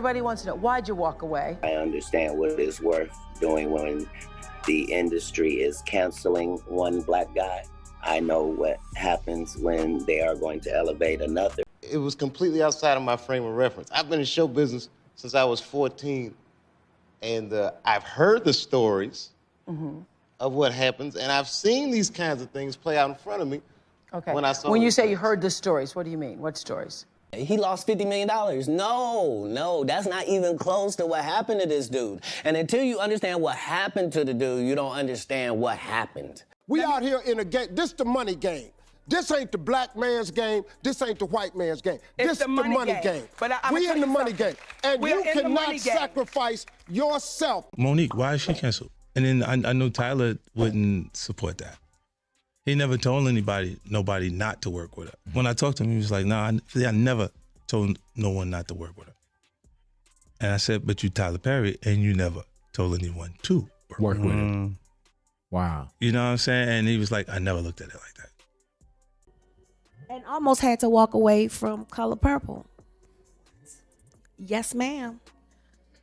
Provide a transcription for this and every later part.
Everybody wants to know, why'd you walk away? I understand what it's worth doing when the industry is canceling one black guy. I know what happens when they are going to elevate another. It was completely outside of my frame of reference. I've been in show business since I was 14, and I've heard the stories of what happens, and I've seen these kinds of things play out in front of me. Okay. When you say you heard the stories, what do you mean? What stories? He lost $50 million. No, that's not even close to what happened to this dude. And until you understand what happened to the dude, you don't understand what happened. We out here in a game. This the money game. This ain't the black man's game. This ain't the white man's game. This the money game. But we in the money game. And you cannot sacrifice yourself. Monique, why is she canceled? And then I know Tyler wouldn't support that. He never told nobody not to work with her. When I talked to him, he was like, nah, I never told no one not to work with her. And I said, but you Tyler Perry, and you never told anyone to work with her. Wow. You know what I'm saying? And he was like, I never looked at it like that. And almost had to walk away from Color Purple. Yes, ma'am.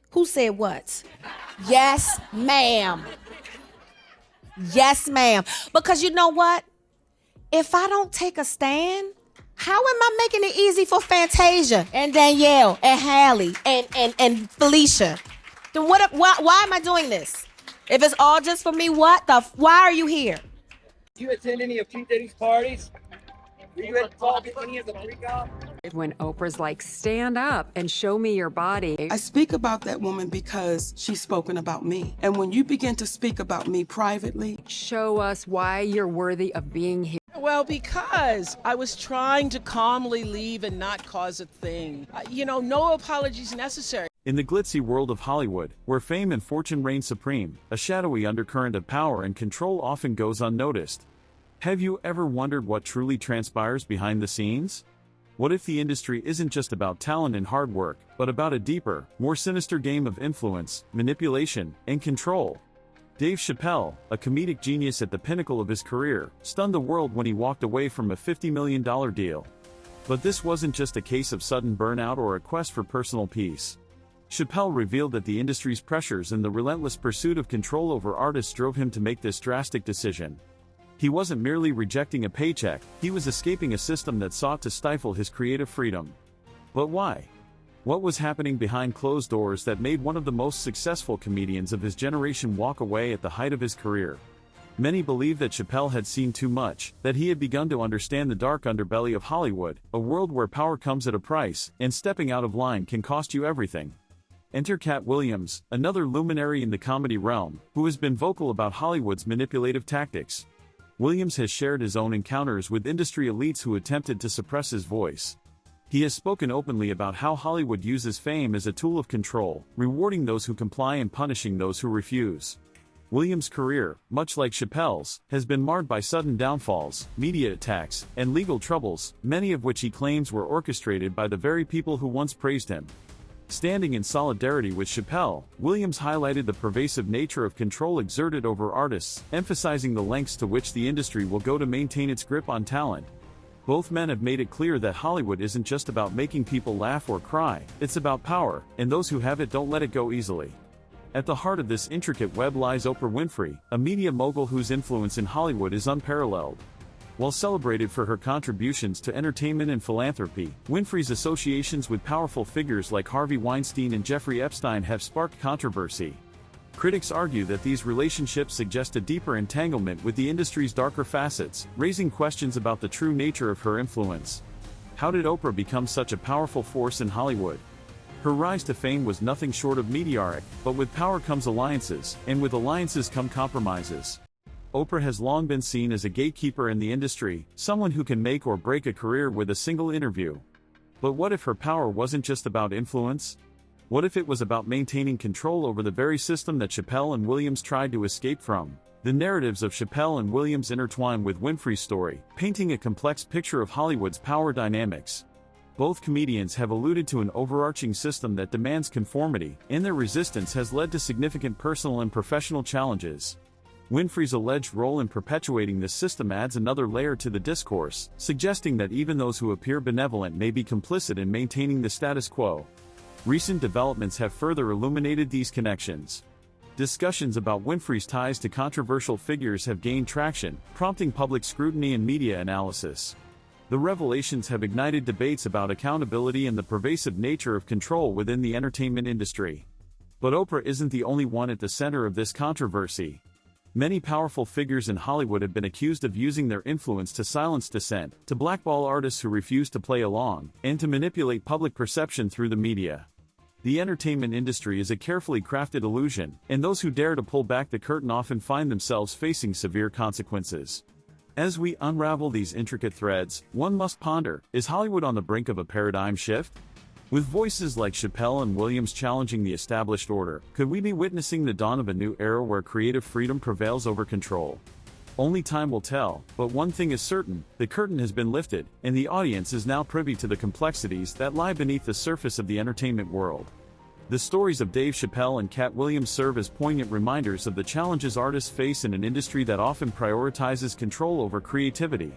Who said what? Yes, ma'am. Yes, ma'am. Because you know what? If I don't take a stand, how am I making it easy for Fantasia and Danielle and Hallie and Felicia? Then why am I doing this? If it's all just for me, why are you here? Do you attend any of P. Diddy's parties? Were you involved in any of the freak-off? When Oprah's like, stand up and show me your body. I speak about that woman because she's spoken about me. And when you begin to speak about me privately, show us why you're worthy of being here. Well, because I was trying to calmly leave and not cause a thing. No apologies necessary. In the glitzy world of Hollywood, where fame and fortune reign supreme, a shadowy undercurrent of power and control often goes unnoticed. Have you ever wondered what truly transpires behind the scenes? What if the industry isn't just about talent and hard work, but about a deeper, more sinister game of influence, manipulation, and control? Dave Chappelle, a comedic genius at the pinnacle of his career, stunned the world when he walked away from a $50 million deal. But this wasn't just a case of sudden burnout or a quest for personal peace. Chappelle revealed that the industry's pressures and the relentless pursuit of control over artists drove him to make this drastic decision. He wasn't merely rejecting a paycheck, he was escaping a system that sought to stifle his creative freedom. But why? What was happening behind closed doors that made one of the most successful comedians of his generation walk away at the height of his career? Many believe that Chappelle had seen too much, that he had begun to understand the dark underbelly of Hollywood, a world where power comes at a price, and stepping out of line can cost you everything. Enter Cat Williams, another luminary in the comedy realm, who has been vocal about Hollywood's manipulative tactics. Williams has shared his own encounters with industry elites who attempted to suppress his voice. He has spoken openly about how Hollywood uses fame as a tool of control, rewarding those who comply and punishing those who refuse. Williams' career, much like Chappelle's, has been marred by sudden downfalls, media attacks, and legal troubles, many of which he claims were orchestrated by the very people who once praised him. Standing in solidarity with Chappelle, Williams highlighted the pervasive nature of control exerted over artists, emphasizing the lengths to which the industry will go to maintain its grip on talent. Both men have made it clear that Hollywood isn't just about making people laugh or cry, it's about power, and those who have it don't let it go easily. At the heart of this intricate web lies Oprah Winfrey, a media mogul whose influence in Hollywood is unparalleled. While celebrated for her contributions to entertainment and philanthropy, Winfrey's associations with powerful figures like Harvey Weinstein and Jeffrey Epstein have sparked controversy. Critics argue that these relationships suggest a deeper entanglement with the industry's darker facets, raising questions about the true nature of her influence. How did Oprah become such a powerful force in Hollywood? Her rise to fame was nothing short of meteoric, but with power comes alliances, and with alliances come compromises. Oprah has long been seen as a gatekeeper in the industry, someone who can make or break a career with a single interview. But what if her power wasn't just about influence? What if it was about maintaining control over the very system that Chappelle and Williams tried to escape from? The narratives of Chappelle and Williams intertwine with Winfrey's story, painting a complex picture of Hollywood's power dynamics. Both comedians have alluded to an overarching system that demands conformity, and their resistance has led to significant personal and professional challenges. Winfrey's alleged role in perpetuating this system adds another layer to the discourse, suggesting that even those who appear benevolent may be complicit in maintaining the status quo. Recent developments have further illuminated these connections. Discussions about Winfrey's ties to controversial figures have gained traction, prompting public scrutiny and media analysis. The revelations have ignited debates about accountability and the pervasive nature of control within the entertainment industry. But Oprah isn't the only one at the center of this controversy. Many powerful figures in Hollywood have been accused of using their influence to silence dissent, to blackball artists who refuse to play along, and to manipulate public perception through the media. The entertainment industry is a carefully crafted illusion, and those who dare to pull back the curtain often find themselves facing severe consequences. As we unravel these intricate threads, one must ponder, is Hollywood on the brink of a paradigm shift? With voices like Chappelle and Williams challenging the established order, could we be witnessing the dawn of a new era where creative freedom prevails over control? Only time will tell, but one thing is certain, the curtain has been lifted, and the audience is now privy to the complexities that lie beneath the surface of the entertainment world. The stories of Dave Chappelle and Cat Williams serve as poignant reminders of the challenges artists face in an industry that often prioritizes control over creativity.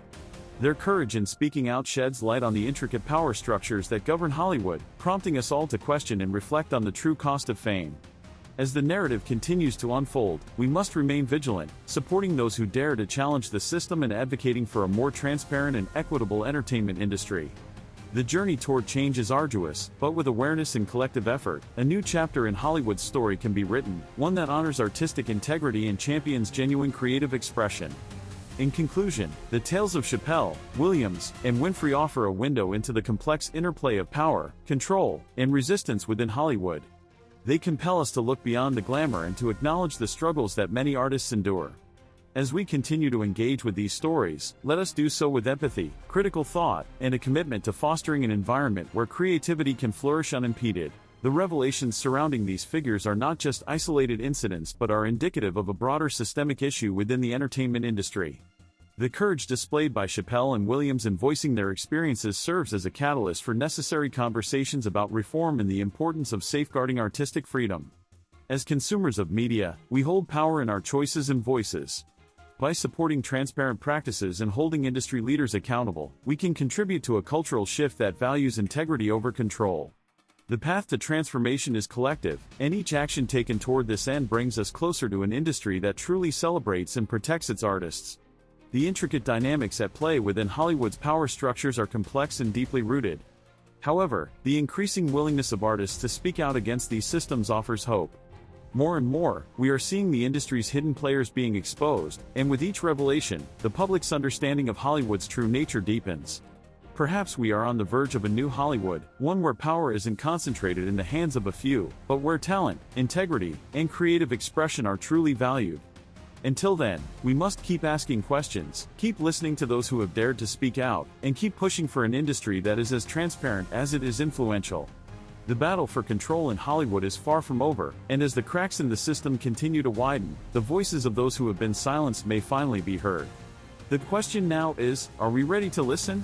Their courage in speaking out sheds light on the intricate power structures that govern Hollywood, prompting us all to question and reflect on the true cost of fame. As the narrative continues to unfold, we must remain vigilant, supporting those who dare to challenge the system and advocating for a more transparent and equitable entertainment industry. The journey toward change is arduous, but with awareness and collective effort, a new chapter in Hollywood's story can be written, one that honors artistic integrity and champions genuine creative expression. In conclusion, the tales of Chappelle, Williams, and Winfrey offer a window into the complex interplay of power, control, and resistance within Hollywood. They compel us to look beyond the glamour and to acknowledge the struggles that many artists endure. As we continue to engage with these stories, let us do so with empathy, critical thought, and a commitment to fostering an environment where creativity can flourish unimpeded. The revelations surrounding these figures are not just isolated incidents but are indicative of a broader systemic issue within the entertainment industry. The courage displayed by Chappelle and Williams in voicing their experiences serves as a catalyst for necessary conversations about reform and the importance of safeguarding artistic freedom. As consumers of media, we hold power in our choices and voices. By supporting transparent practices and holding industry leaders accountable, we can contribute to a cultural shift that values integrity over control. The path to transformation is collective, and each action taken toward this end brings us closer to an industry that truly celebrates and protects its artists. The intricate dynamics at play within Hollywood's power structures are complex and deeply rooted. However, the increasing willingness of artists to speak out against these systems offers hope. More and more, we are seeing the industry's hidden players being exposed, and with each revelation, the public's understanding of Hollywood's true nature deepens. Perhaps we are on the verge of a new Hollywood, one where power isn't concentrated in the hands of a few, but where talent, integrity, and creative expression are truly valued. Until then, we must keep asking questions, keep listening to those who have dared to speak out, and keep pushing for an industry that is as transparent as it is influential. The battle for control in Hollywood is far from over, and as the cracks in the system continue to widen, the voices of those who have been silenced may finally be heard. The question now is, are we ready to listen?